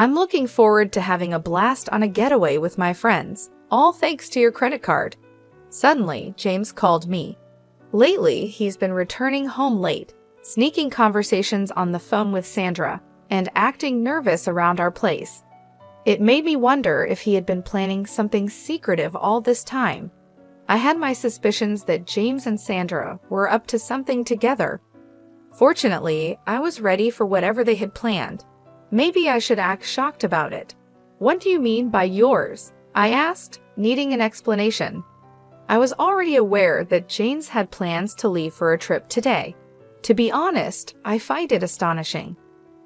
I'm looking forward to having a blast on a getaway with my friends, all thanks to your credit card. Suddenly, James called me. Lately, he's been returning home late, sneaking conversations on the phone with Sandra, and acting nervous around our place. It made me wonder if he had been planning something secretive all this time. I had my suspicions that James and Sandra were up to something together. Fortunately, I was ready for whatever they had planned. Maybe I should act shocked about it. What do you mean by yours? I asked, needing an explanation. I was already aware that James had plans to leave for a trip today. To be honest, I find it astonishing.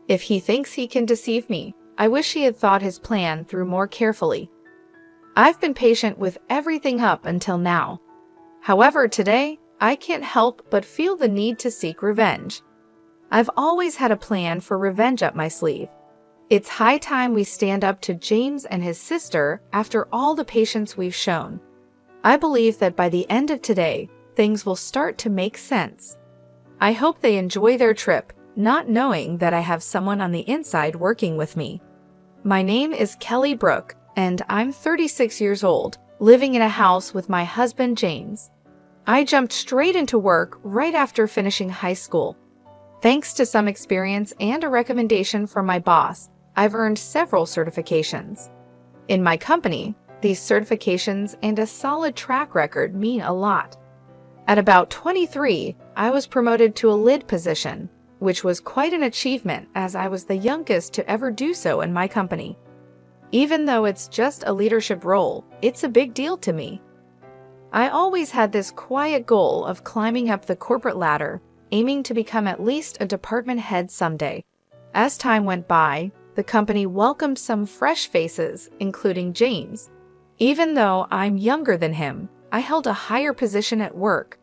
If he thinks he can deceive me, I wish he had thought his plan through more carefully. I've been patient with everything up until now. However, today, I can't help but feel the need to seek revenge. I've always had a plan for revenge up my sleeve. It's high time we stand up to James and his sister after all the patience we've shown. I believe that by the end of today, things will start to make sense. I hope they enjoy their trip, not knowing that I have someone on the inside working with me. My name is Kelly Brook, and I'm 36 years old, living in a house with my husband James. I jumped straight into work right after finishing high school. Thanks to some experience and a recommendation from my boss, I've earned several certifications. In my company, these certifications and a solid track record mean a lot. At about 23, I was promoted to a lead position, which was quite an achievement as I was the youngest to ever do so in my company. Even though it's just a leadership role, it's a big deal to me. I always had this quiet goal of climbing up the corporate ladder, aiming to become at least a department head someday. As time went by, the company welcomed some fresh faces, including James. Even though I'm younger than him, I held a higher position at work.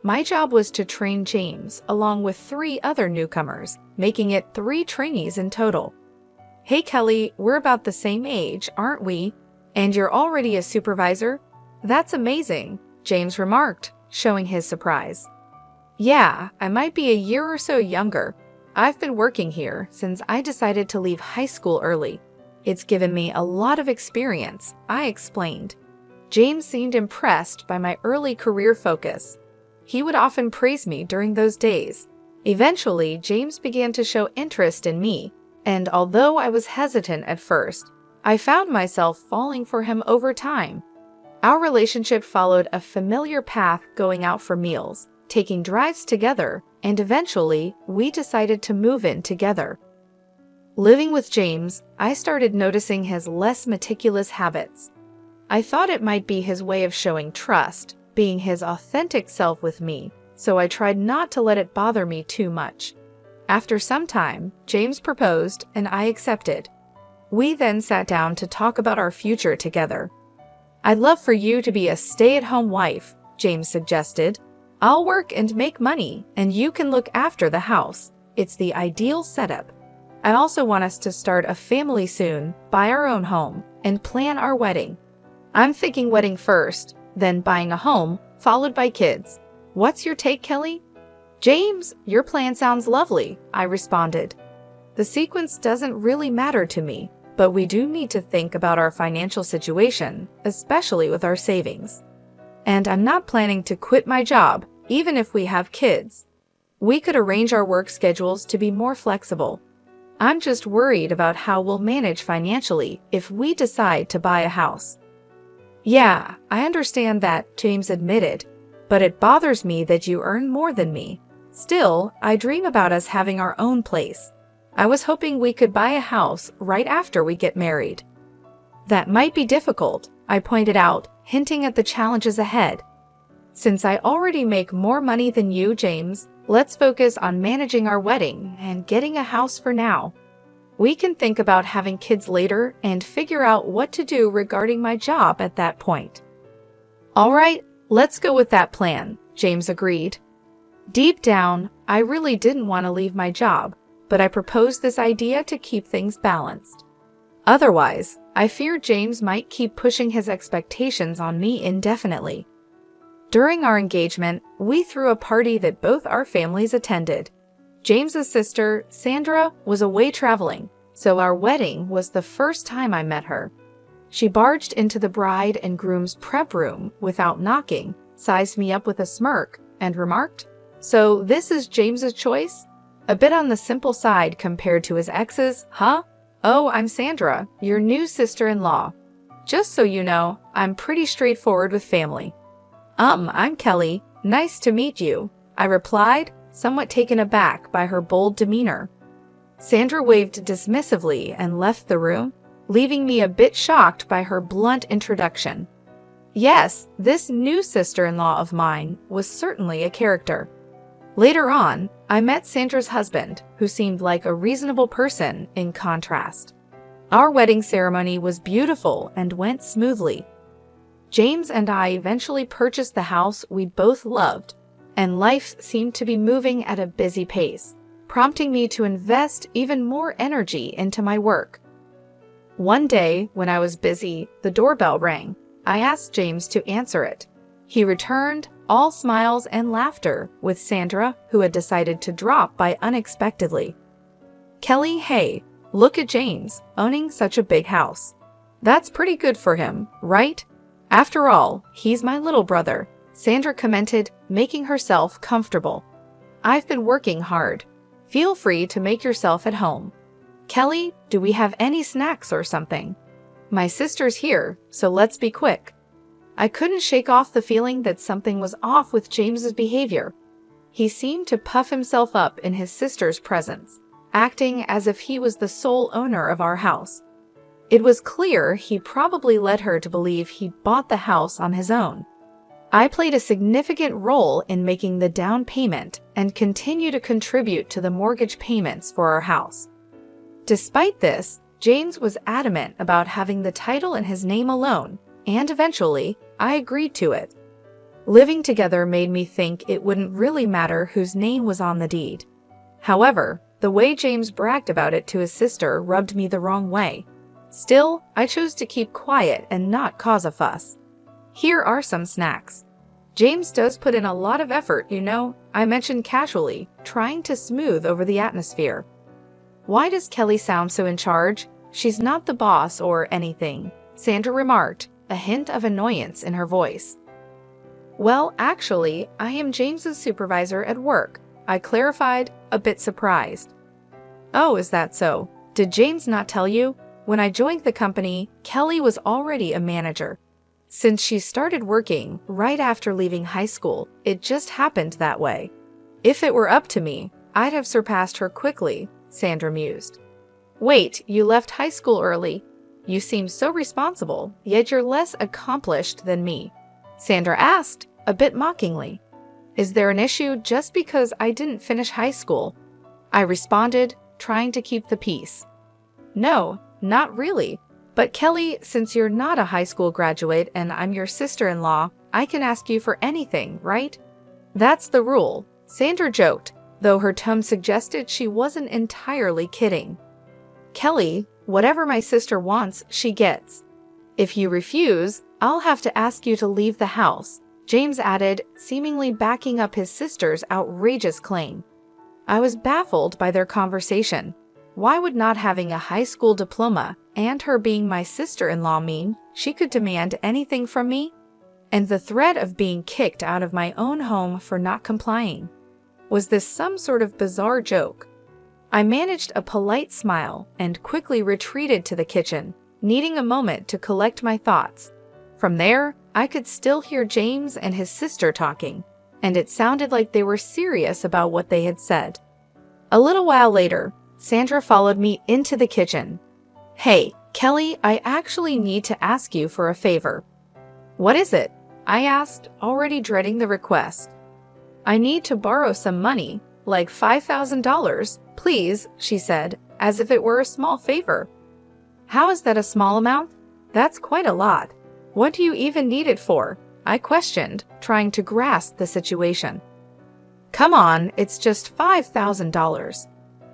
My job was to train James along with 3 other newcomers, making it 3 trainees in total. Hey Kelly, we're about the same age, aren't we? And you're already a supervisor? That's amazing, James remarked, showing his surprise. Yeah, I might be a year or so younger. I've been working here since I decided to leave high school early. It's given me a lot of experience, I explained. James seemed impressed by my early career focus. He would often praise me during those days. Eventually, James began to show interest in me, and although I was hesitant at first, I found myself falling for him over time. Our relationship followed a familiar path, going out for meals, taking drives together, and eventually, we decided to move in together. Living with James, I started noticing his less meticulous habits. I thought it might be his way of showing trust, being his authentic self with me, so I tried not to let it bother me too much. After some time, James proposed and I accepted. We then sat down to talk about our future together. I'd love for you to be a stay-at-home wife, James suggested. I'll work and make money, and you can look after the house. It's the ideal setup. I also want us to start a family soon, buy our own home, and plan our wedding. I'm thinking wedding first, then buying a home, followed by kids. What's your take, Kelly? James, your plan sounds lovely, I responded. The sequence doesn't really matter to me, but we do need to think about our financial situation, especially with our savings. And I'm not planning to quit my job, even if we have kids. We could arrange our work schedules to be more flexible. I'm just worried about how we'll manage financially if we decide to buy a house. Yeah, I understand that, James admitted, but it bothers me that you earn more than me. Still, I dream about us having our own place. I was hoping we could buy a house right after we get married. That might be difficult, I pointed out, hinting at the challenges ahead. Since I already make more money than you, James, let's focus on managing our wedding and getting a house for now. We can think about having kids later and figure out what to do regarding my job at that point. All right, let's go with that plan, James agreed. Deep down, I really didn't want to leave my job, but I proposed this idea to keep things balanced. Otherwise, I feared James might keep pushing his expectations on me indefinitely. During our engagement, we threw a party that both our families attended. James's sister, Sandra, was away traveling, so our wedding was the first time I met her. She barged into the bride and groom's prep room without knocking, sized me up with a smirk, and remarked, "So this is James's choice? A bit on the simple side compared to his ex's, huh? Oh, I'm Sandra, your new sister-in-law. Just so you know, I'm pretty straightforward with family." I'm Kelly. Nice to meet you," I replied, somewhat taken aback by her bold demeanor. Sandra waved dismissively and left the room, leaving me a bit shocked by her blunt introduction. Yes, this new sister-in-law of mine was certainly a character. Later on, I met Sandra's husband, who seemed like a reasonable person in contrast. Our wedding ceremony was beautiful and went smoothly. James and I eventually purchased the house we both loved, and life seemed to be moving at a busy pace, prompting me to invest even more energy into my work. One day, when I was busy, the doorbell rang. I asked James to answer it. He returned, all smiles and laughter, with Sandra, who had decided to drop by unexpectedly. "Kelly, hey, look at James, owning such a big house. That's pretty good for him, right? After all, he's my little brother," Sandra commented, making herself comfortable. "I've been working hard. Feel free to make yourself at home. Kelly, do we have any snacks or something? My sister's here, so let's be quick." I couldn't shake off the feeling that something was off with James's behavior. He seemed to puff himself up in his sister's presence, acting as if he was the sole owner of our house. It was clear he probably led her to believe he'd bought the house on his own. I played a significant role in making the down payment and continue to contribute to the mortgage payments for our house. Despite this, James was adamant about having the title in his name alone, and eventually, I agreed to it. Living together made me think it wouldn't really matter whose name was on the deed. However, the way James bragged about it to his sister rubbed me the wrong way. Still, I chose to keep quiet and not cause a fuss. "Here are some snacks. James does put in a lot of effort, you know," I mentioned casually, trying to smooth over the atmosphere. "Why does Kelly sound so in charge? She's not the boss or anything," Sandra remarked, a hint of annoyance in her voice. "Well, actually, I am James's supervisor at work," I clarified, a bit surprised. "Oh, is that so? Did James not tell you? When I joined the company, Kelly was already a manager. Since she started working right after leaving high school, it just happened that way. If it were up to me, I'd have surpassed her quickly," Sandra mused. "Wait, you left high school early? You seem so responsible, yet you're less accomplished than me," Sandra asked, a bit mockingly. "Is there an issue just because I didn't finish high school?" I responded, trying to keep the peace. "No, not really. But Kelly, since you're not a high school graduate and I'm your sister-in-law, I can ask you for anything, right?" "That's the rule," Sandra joked, though her tone suggested she wasn't entirely kidding. "Kelly, whatever my sister wants, she gets. If you refuse, I'll have to ask you to leave the house," James added, seemingly backing up his sister's outrageous claim. I was baffled by their conversation. Why would not having a high school diploma and her being my sister-in-law mean she could demand anything from me? And the threat of being kicked out of my own home for not complying. Was this some sort of bizarre joke? I managed a polite smile and quickly retreated to the kitchen, needing a moment to collect my thoughts. From there, I could still hear James and his sister talking, and it sounded like they were serious about what they had said. A little while later, Sandra followed me into the kitchen. "Hey, Kelly, I actually need to ask you for a favor." "What is it?" I asked, already dreading the request. "I need to borrow some money, like $5,000, please," she said, as if it were a small favor. "How is that a small amount? That's quite a lot. What do you even need it for?" I questioned, trying to grasp the situation. "Come on, it's just $5,000.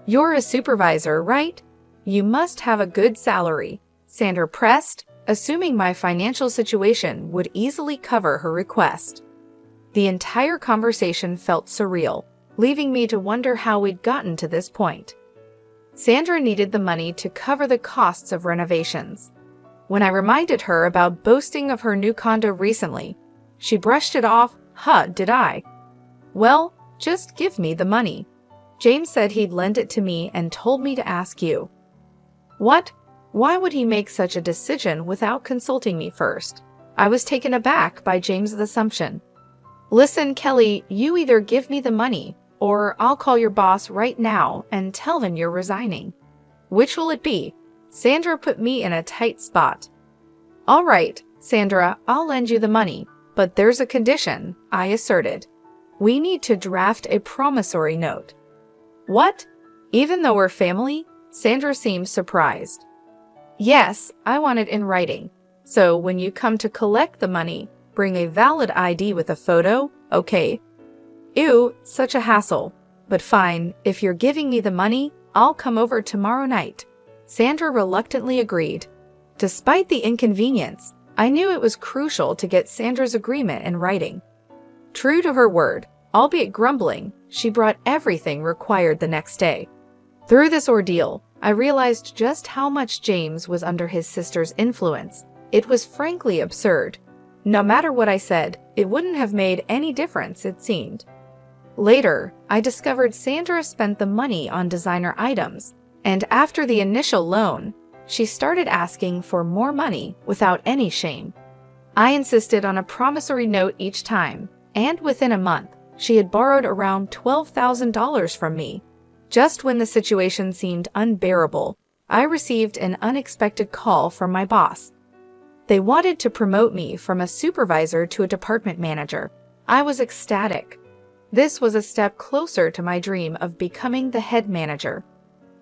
You're a supervisor, right? You must have a good salary," Sandra pressed, assuming my financial situation would easily cover her request. The entire conversation felt surreal, leaving me to wonder how we'd gotten to this point. Sandra needed the money to cover the costs of renovations. When I reminded her about boasting of her new condo recently, she brushed it off. Huh, did I? Well, just give me the money. James said he'd lend it to me and told me to ask you. What? Why would he make such a decision without consulting me first? I was taken aback by James's assumption. Listen, Kelly, you either give me the money, or I'll call your boss right now and tell them you're resigning. Which will it be? Sandra put me in a tight spot. All right, Sandra, I'll lend you the money, but there's a condition, I asserted. We need to draft a promissory note. What? Even though we're family? Sandra seemed surprised. Yes, I want it in writing. So when you come to collect the money, bring a valid ID with a photo, okay? Ew, such a hassle. But fine, if you're giving me the money, I'll come over tomorrow night. Sandra reluctantly agreed. Despite the inconvenience, I knew it was crucial to get Sandra's agreement in writing. True to her word, albeit grumbling, she brought everything required the next day. Through this ordeal, I realized just how much James was under his sister's influence. It was frankly absurd. No matter what I said, it wouldn't have made any difference, it seemed. Later, I discovered Sandra spent the money on designer items, and after the initial loan, she started asking for more money without any shame. I insisted on a promissory note each time, and within a month, she had borrowed around $12,000 from me. Just when the situation seemed unbearable, I received an unexpected call from my boss. They wanted to promote me from a supervisor to a department manager. I was ecstatic. This was a step closer to my dream of becoming the head manager.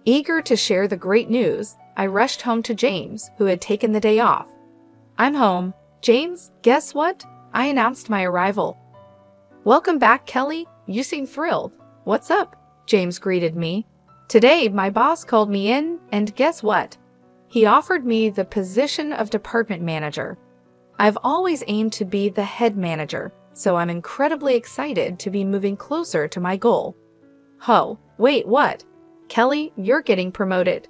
Eager to share the great news, I rushed home to James, who had taken the day off. I'm home. James, guess what? I announced my arrival. Welcome back, Kelly. You seem thrilled. What's up? James greeted me. Today, my boss called me in, and guess what? He offered me the position of department manager. I've always aimed to be the head manager, so I'm incredibly excited to be moving closer to my goal. Oh, wait, what? Kelly, you're getting promoted.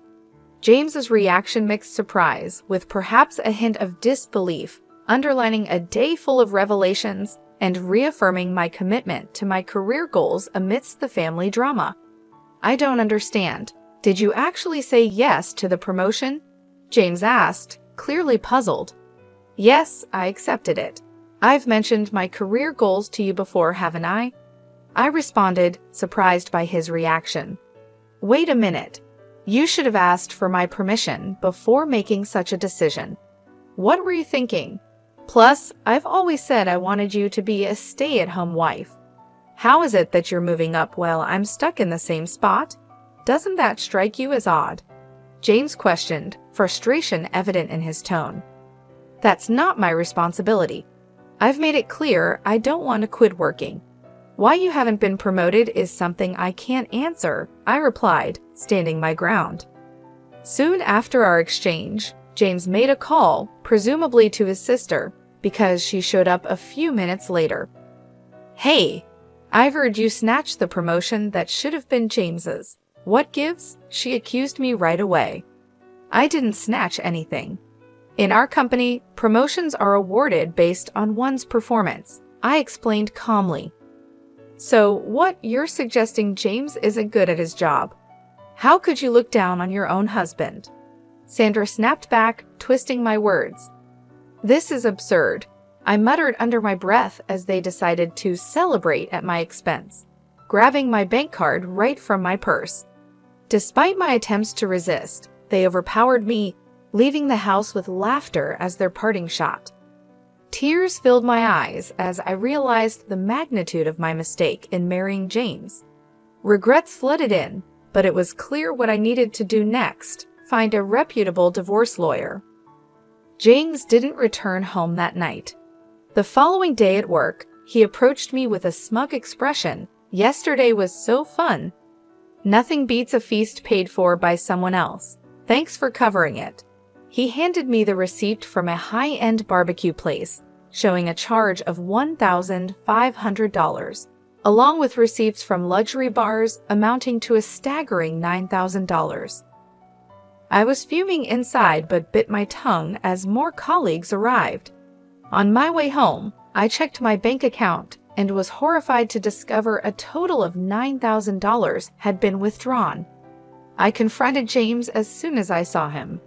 James's reaction mixed surprise with perhaps a hint of disbelief, underlining a day full of revelations and reaffirming my commitment to my career goals amidst the family drama. I don't understand. Did you actually say yes to the promotion? James asked, clearly puzzled. Yes, I accepted it. I've mentioned my career goals to you before, haven't I? I responded, surprised by his reaction. Wait a minute. You should have asked for my permission before making such a decision. What were you thinking? Plus, I've always said I wanted you to be a stay-at-home wife. How is it that you're moving up while I'm stuck in the same spot? Doesn't that strike you as odd? James questioned, frustration evident in his tone. That's not my responsibility. I've made it clear I don't want to quit working. Why you haven't been promoted is something I can't answer, I replied, standing my ground. Soon after our exchange, James made a call, presumably to his sister, because she showed up a few minutes later. Hey, I've heard you snatched the promotion that should have been James's. What gives? She accused me right away. I didn't snatch anything. In our company, promotions are awarded based on one's performance, I explained calmly. So what, you're suggesting James isn't good at his job? How could you look down on your own husband? Sandra snapped back, twisting my words. This is absurd, I muttered under my breath as they decided to celebrate at my expense, grabbing my bank card right from my purse. Despite my attempts to resist, they overpowered me, leaving the house with laughter as their parting shot. Tears filled my eyes as I realized the magnitude of my mistake in marrying James. Regrets flooded in, but it was clear what I needed to do next: find a reputable divorce lawyer. James didn't return home that night. The following day at work, he approached me with a smug expression. Yesterday was so fun. Nothing beats a feast paid for by someone else. Thanks for covering it. He handed me the receipt from a high-end barbecue place, showing a charge of $1,500. along with receipts from luxury bars amounting to a staggering $9,000. I was fuming inside but bit my tongue as more colleagues arrived. On my way home, I checked my bank account and was horrified to discover a total of $9,000 had been withdrawn. I confronted James as soon as I saw him.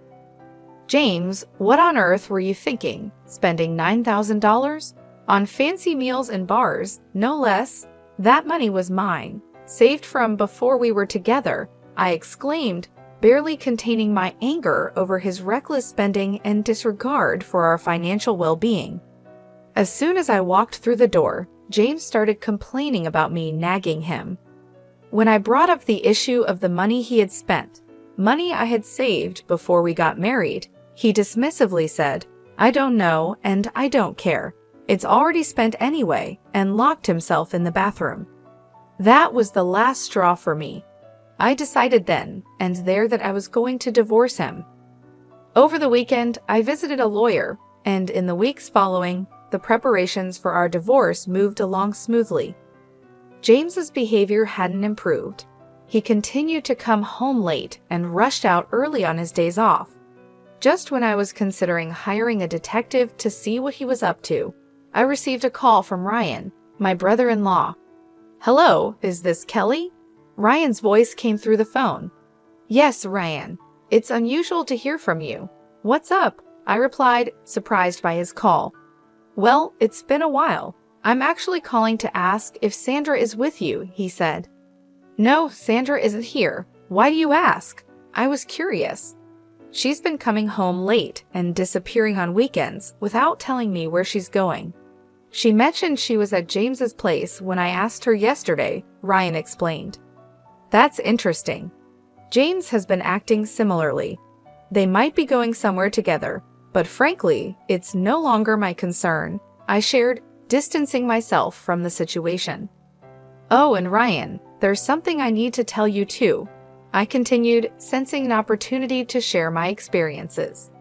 "James, what on earth were you thinking? Spending $9,000? On fancy meals and bars, no less? That money was mine, saved from before we were together," I exclaimed, barely containing my anger over his reckless spending and disregard for our financial well-being. As soon as I walked through the door, James started complaining about me nagging him. When I brought up the issue of the money he had spent, money I had saved before we got married, he dismissively said, "I don't know and I don't care. It's already spent anyway," and locked himself in the bathroom. That was the last straw for me. I decided then and there that I was going to divorce him. Over the weekend, I visited a lawyer, and in the weeks following, the preparations for our divorce moved along smoothly. James's behavior hadn't improved. He continued to come home late and rushed out early on his days off. Just when I was considering hiring a detective to see what he was up to, I received a call from Ryan, my brother-in-law. "Hello, is this Kelly?" Ryan's voice came through the phone. "Yes, Ryan. It's unusual to hear from you. What's up?" I replied, surprised by his call. "Well, it's been a while. I'm actually calling to ask if Sandra is with you," he said. "No, Sandra isn't here. Why do you ask?" I was curious. "She's been coming home late and disappearing on weekends without telling me where she's going. She mentioned she was at James's place when I asked her yesterday," Ryan explained. "That's interesting. James has been acting similarly. They might be going somewhere together, but frankly, it's no longer my concern," I shared, distancing myself from the situation. "Oh, and Ryan, there's something I need to tell you too," I continued, sensing an opportunity to share my experiences.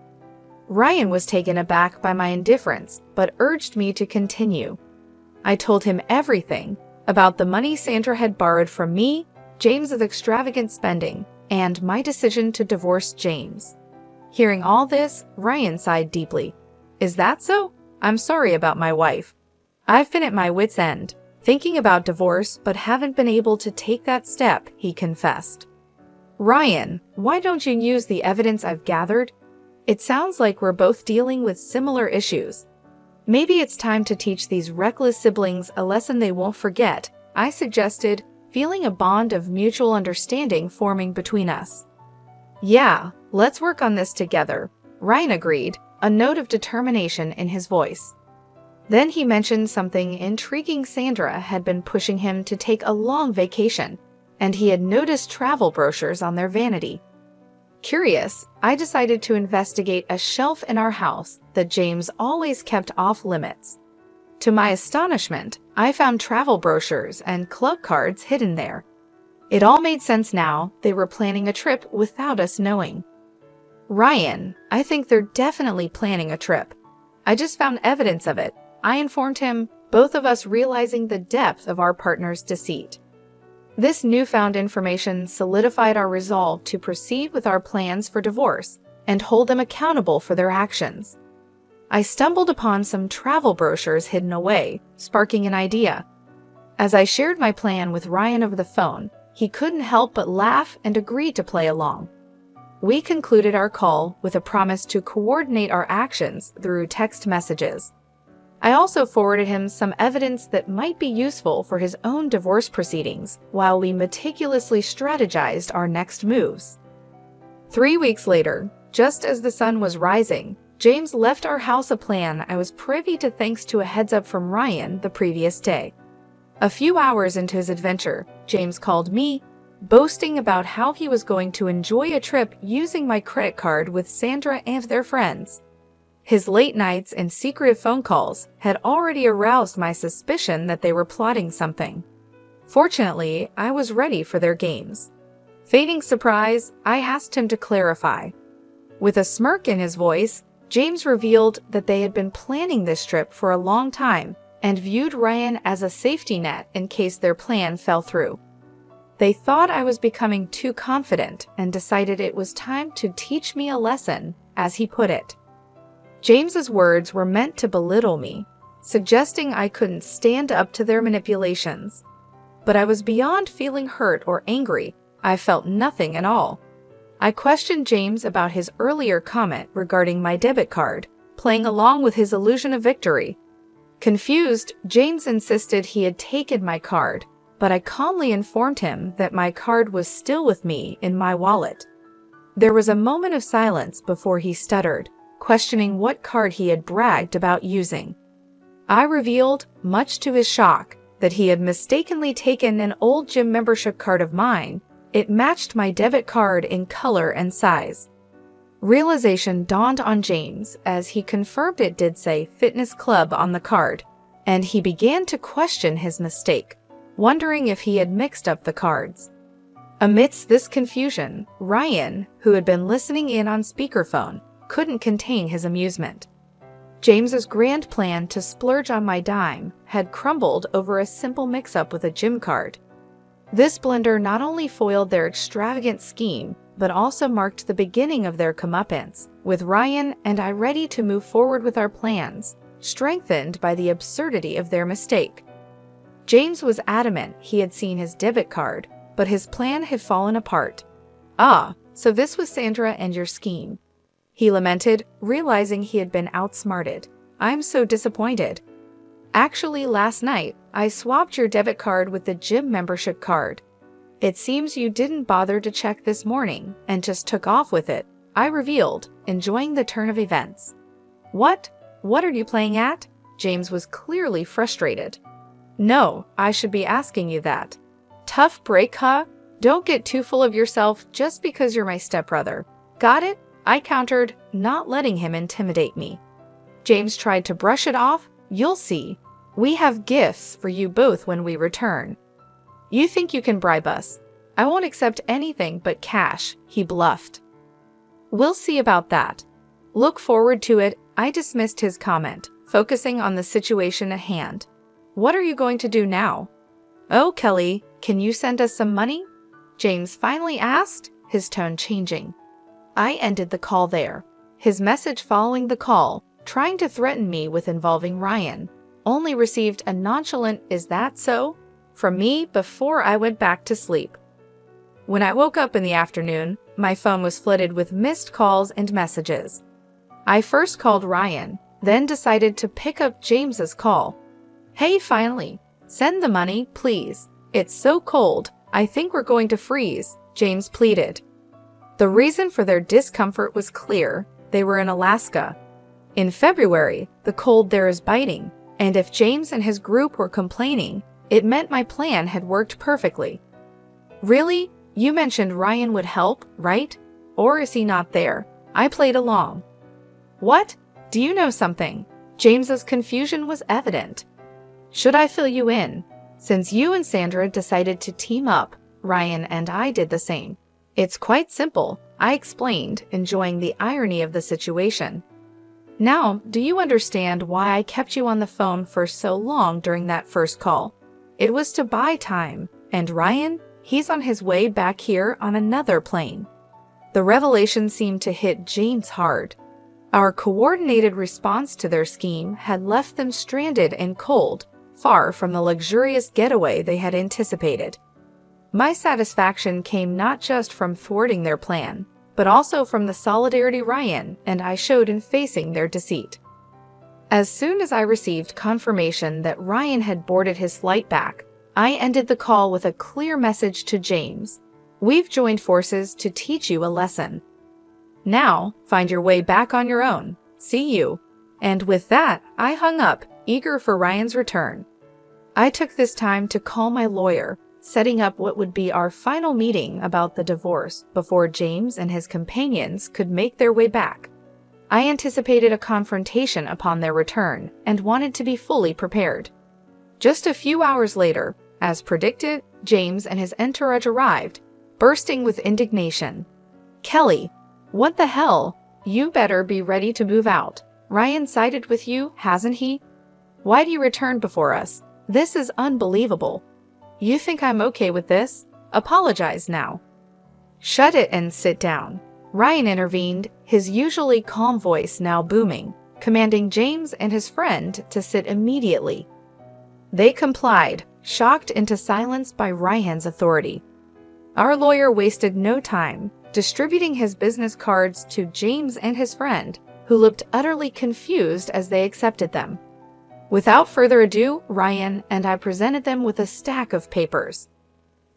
Ryan was taken aback by my indifference, but urged me to continue. I told him everything about the money Sandra had borrowed from me, James's extravagant spending, and my decision to divorce James. Hearing all this, Ryan sighed deeply. "Is that so? I'm sorry about my wife. I've been at my wit's end, thinking about divorce, but haven't been able to take that step," he confessed. "Ryan, why don't you use the evidence I've gathered? It sounds like we're both dealing with similar issues. Maybe it's time to teach these reckless siblings a lesson they won't forget," I suggested, feeling a bond of mutual understanding forming between us. "Yeah, let's work on this together," Ryan agreed, a note of determination in his voice. Then he mentioned something intriguing. Sandra had been pushing him to take a long vacation, and he had noticed travel brochures on their vanity. Curious, I decided to investigate a shelf in our house that James always kept off limits. To my astonishment, I found travel brochures and club cards hidden there. It all made sense now. They were planning a trip without us knowing. "Ryan, I think they're definitely planning a trip. I just found evidence of it," I informed him, both of us realizing the depth of our partner's deceit. This newfound information solidified our resolve to proceed with our plans for divorce and hold them accountable for their actions. I stumbled upon some travel brochures hidden away, sparking an idea. As I shared my plan with Ryan over the phone, he couldn't help but laugh and agreed to play along. We concluded our call with a promise to coordinate our actions through text messages. I also forwarded him some evidence that might be useful for his own divorce proceedings while we meticulously strategized our next moves. 3 weeks later, just as the sun was rising, James left our house, a plan I was privy to thanks to a heads-up from Ryan the previous day. A few hours into his adventure, James called me, boasting about how he was going to enjoy a trip using my credit card with Sandra and their friends. His late nights and secretive phone calls had already aroused my suspicion that they were plotting something. Fortunately, I was ready for their games. Feigning surprise, I asked him to clarify. With a smirk in his voice, James revealed that they had been planning this trip for a long time and viewed Ryan as a safety net in case their plan fell through. They thought I was becoming too confident and decided it was time to teach me a lesson, as he put it. James's words were meant to belittle me, suggesting I couldn't stand up to their manipulations. But I was beyond feeling hurt or angry. I felt nothing at all. I questioned James about his earlier comment regarding my debit card, playing along with his illusion of victory. Confused, James insisted he had taken my card, but I calmly informed him that my card was still with me in my wallet. There was a moment of silence before he stuttered, questioning what card he had bragged about using. I revealed, much to his shock, that he had mistakenly taken an old gym membership card of mine. It matched my debit card in color and size. Realization dawned on James as he confirmed it did say Fitness Club on the card, and he began to question his mistake, wondering if he had mixed up the cards. Amidst this confusion, Ryan, who had been listening in on speakerphone, couldn't contain his amusement. James's grand plan to splurge on my dime had crumbled over a simple mix-up with a gym card. This blunder not only foiled their extravagant scheme, but also marked the beginning of their comeuppance, with Ryan and I ready to move forward with our plans, strengthened by the absurdity of their mistake. James was adamant he had seen his debit card, but his plan had fallen apart. "Ah, so this was Sandra and your scheme," he lamented, realizing he had been outsmarted. "I'm so disappointed. Actually, last night, I swapped your debit card with the gym membership card. It seems you didn't bother to check this morning and just took off with it," I revealed, enjoying the turn of events. What are you playing at?" James was clearly frustrated. "No, I should be asking you that. Tough break, huh? Don't get too full of yourself just because you're my stepbrother. Got it?" I countered, not letting him intimidate me. James tried to brush it off. "You'll see. We have gifts for you both when we return." "You think you can bribe us? I won't accept anything but cash," he bluffed. "We'll see about that. Look forward to it," I dismissed his comment, focusing on the situation at hand. "What are you going to do now?" "Oh, Kelly, can you send us some money?" James finally asked, his tone changing. I ended the call there. His message following the call, trying to threaten me with involving Ryan, only received a nonchalant "Is that so?" from me before I went back to sleep. When I woke up in the afternoon, my phone was flooded with missed calls and messages. I first called Ryan, then decided to pick up James's call. "Hey, finally. Send the money, please. It's so cold. I think we're going to freeze," James pleaded. The reason for their discomfort was clear. They were in Alaska. In February, the cold there is biting, and if James and his group were complaining, it meant my plan had worked perfectly. "Really? You mentioned Ryan would help, right? Or is he not there?" I played along. "What? Do you know something?" James's confusion was evident. "Should I fill you in? Since you and Sandra decided to team up, Ryan and I did the same. It's quite simple," I explained, enjoying the irony of the situation. "Now, do you understand why I kept you on the phone for so long during that first call? It was to buy time, and Ryan, he's on his way back here on another plane." The revelation seemed to hit James hard. Our coordinated response to their scheme had left them stranded and cold, far from the luxurious getaway they had anticipated. My satisfaction came not just from thwarting their plan, but also from the solidarity Ryan and I showed in facing their deceit. As soon as I received confirmation that Ryan had boarded his flight back, I ended the call with a clear message to James. "We've joined forces to teach you a lesson. Now, find your way back on your own. See you." And with that, I hung up, eager for Ryan's return. I took this time to call my lawyer, setting up what would be our final meeting about the divorce before James and his companions could make their way back. I anticipated a confrontation upon their return and wanted to be fully prepared. Just a few hours later, as predicted, James and his entourage arrived, bursting with indignation. "Kelly, what the hell? You better be ready to move out. Ryan sided with you, hasn't he?" Why do you return before us? This is unbelievable. You think I'm okay with this? Apologize now. Shut it and sit down. Ryan intervened, his usually calm voice now booming, commanding James and his friend to sit immediately. They complied, shocked into silence by Ryan's authority. Our lawyer wasted no time, distributing his business cards to James and his friend, who looked utterly confused as they accepted them. Without further ado, Ryan and I presented them with a stack of papers.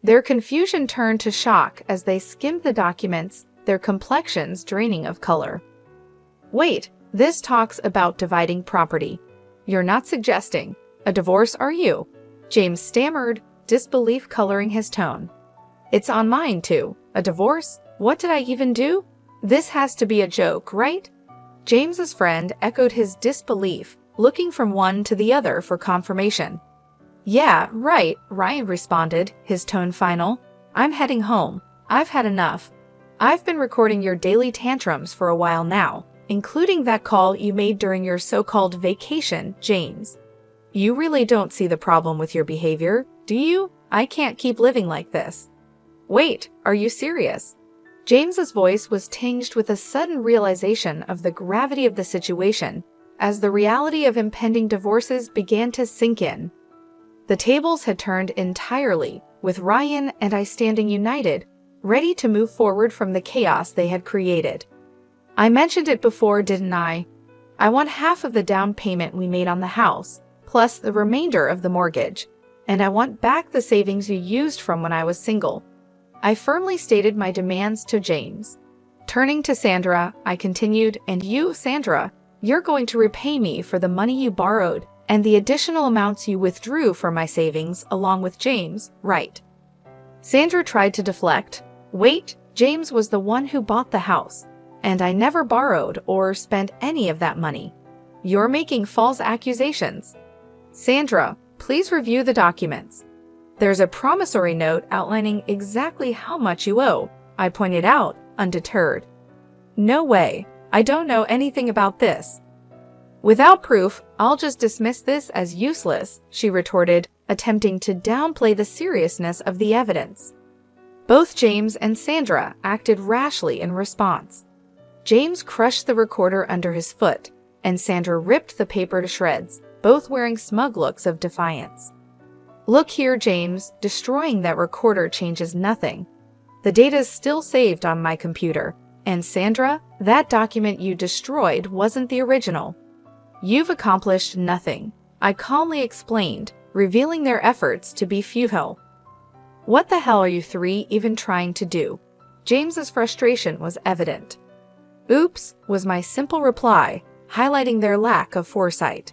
Their confusion turned to shock as they skimmed the documents, their complexions draining of color. Wait, this talks about dividing property. You're not suggesting a divorce, are you? James stammered, disbelief coloring his tone. It's on mine too. A divorce? What did I even do? This has to be a joke, right? James's friend echoed his disbelief, looking from one to the other for confirmation. Yeah, right, Ryan responded, his tone final. I'm heading home. I've had enough. I've been recording your daily tantrums for a while now, including that call you made during your so-called vacation, James. You really don't see the problem with your behavior, do you? I can't keep living like this. Wait, are you serious? James's voice was tinged with a sudden realization of the gravity of the situation, as the reality of impending divorces began to sink in. The tables had turned entirely, with Ryan and I standing united, ready to move forward from the chaos they had created. I mentioned it before, didn't I? I want half of the down payment we made on the house, plus the remainder of the mortgage, and I want back the savings you used from when I was single. I firmly stated my demands to James. Turning to Sandra, I continued, and you, Sandra, you're going to repay me for the money you borrowed and the additional amounts you withdrew from my savings along with James, right? Sandra tried to deflect. Wait, James was the one who bought the house, and I never borrowed or spent any of that money. You're making false accusations. Sandra, please review the documents. There's a promissory note outlining exactly how much you owe, I pointed out, undeterred. No way, I don't know anything about this. Without proof, I'll just dismiss this as useless, she retorted, attempting to downplay the seriousness of the evidence. Both James and Sandra acted rashly in response. James crushed the recorder under his foot, and Sandra ripped the paper to shreds, both wearing smug looks of defiance. Look here, James, destroying that recorder changes nothing. The data's still saved on my computer, and Sandra, that document you destroyed wasn't the original. You've accomplished nothing, I calmly explained, revealing their efforts to be futile. What the hell are you three even trying to do? James's frustration was evident. Oops, was my simple reply, highlighting their lack of foresight.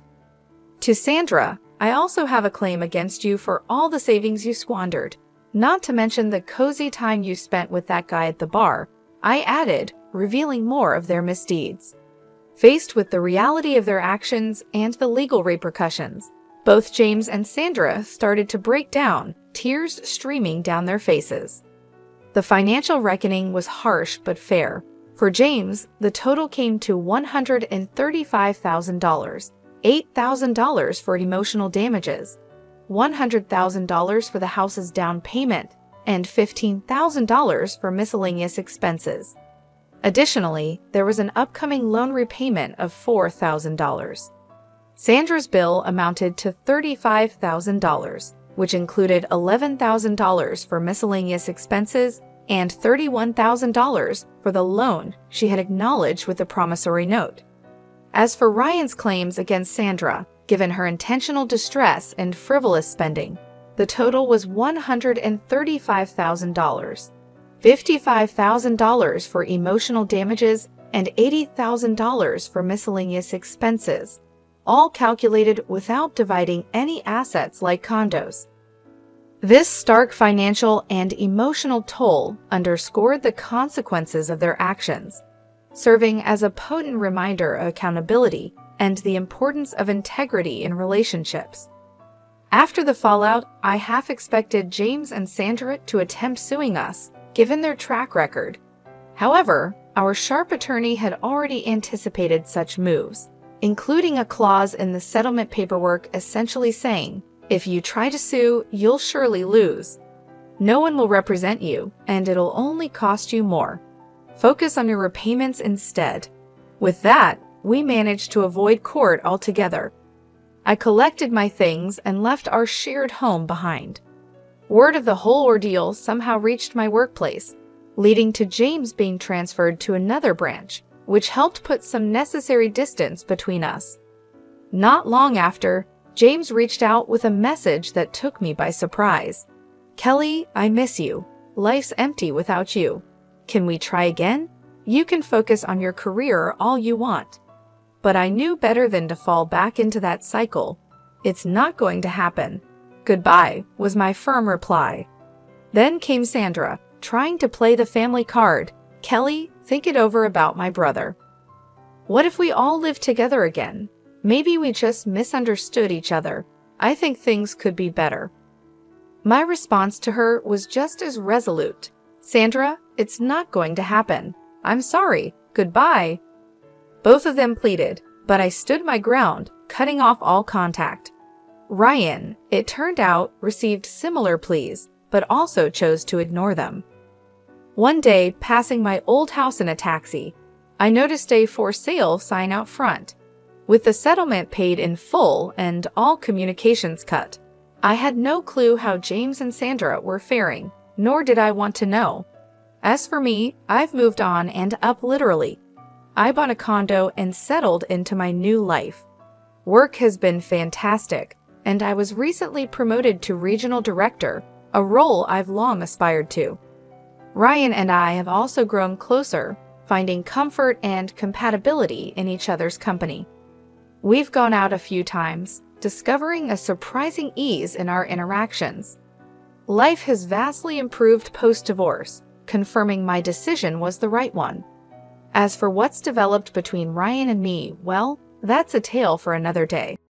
To Sandra, I also have a claim against you for all the savings you squandered, not to mention the cozy time you spent with that guy at the bar, I added, revealing more of their misdeeds. Faced with the reality of their actions and the legal repercussions, both James and Sandra started to break down, tears streaming down their faces. The financial reckoning was harsh but fair. For James, the total came to $135,000, $8,000 for emotional damages, $100,000 for the house's down payment, and $15,000 for miscellaneous expenses. Additionally, there was an upcoming loan repayment of $4,000. Sandra's bill amounted to $35,000, which included $11,000 for miscellaneous expenses and $31,000 for the loan she had acknowledged with the promissory note. As for Ryan's claims against Sandra, given her intentional distress and frivolous spending, the total was $135,000. $55,000 for emotional damages, and $80,000 for miscellaneous expenses, all calculated without dividing any assets like condos. This stark financial and emotional toll underscored the consequences of their actions, serving as a potent reminder of accountability and the importance of integrity in relationships. After the fallout, I half expected James and Sandra to attempt suing us, given their track record. However, our sharp attorney had already anticipated such moves, including a clause in the settlement paperwork essentially saying, if you try to sue, you'll surely lose. No one will represent you, and it'll only cost you more. Focus on your repayments instead. With that, we managed to avoid court altogether. I collected my things and left our shared home behind. Word of the whole ordeal somehow reached my workplace, leading to James being transferred to another branch, which helped put some necessary distance between us. Not long after, James reached out with a message that took me by surprise. Kelly, I miss you. Life's empty without you. Can we try again? You can focus on your career all you want. But I knew better than to fall back into that cycle. It's not going to happen. Goodbye, was my firm reply. Then came Sandra, trying to play the family card. Kelly, think it over about my brother. What if we all lived together again? Maybe we just misunderstood each other. I think things could be better. My response to her was just as resolute. Sandra, it's not going to happen. I'm sorry. Goodbye. Both of them pleaded, but I stood my ground, cutting off all contact. Ryan, it turned out, received similar pleas, but also chose to ignore them. One day, passing my old house in a taxi, I noticed a for sale sign out front. With the settlement paid in full and all communications cut, I had no clue how James and Sandra were faring, nor did I want to know. As for me, I've moved on and up literally. I bought a condo and settled into my new life. Work has been fantastic, and I was recently promoted to regional director, a role I've long aspired to. Ryan and I have also grown closer, finding comfort and compatibility in each other's company. We've gone out a few times, discovering a surprising ease in our interactions. Life has vastly improved post-divorce, confirming my decision was the right one. As for what's developed between Ryan and me, well, that's a tale for another day.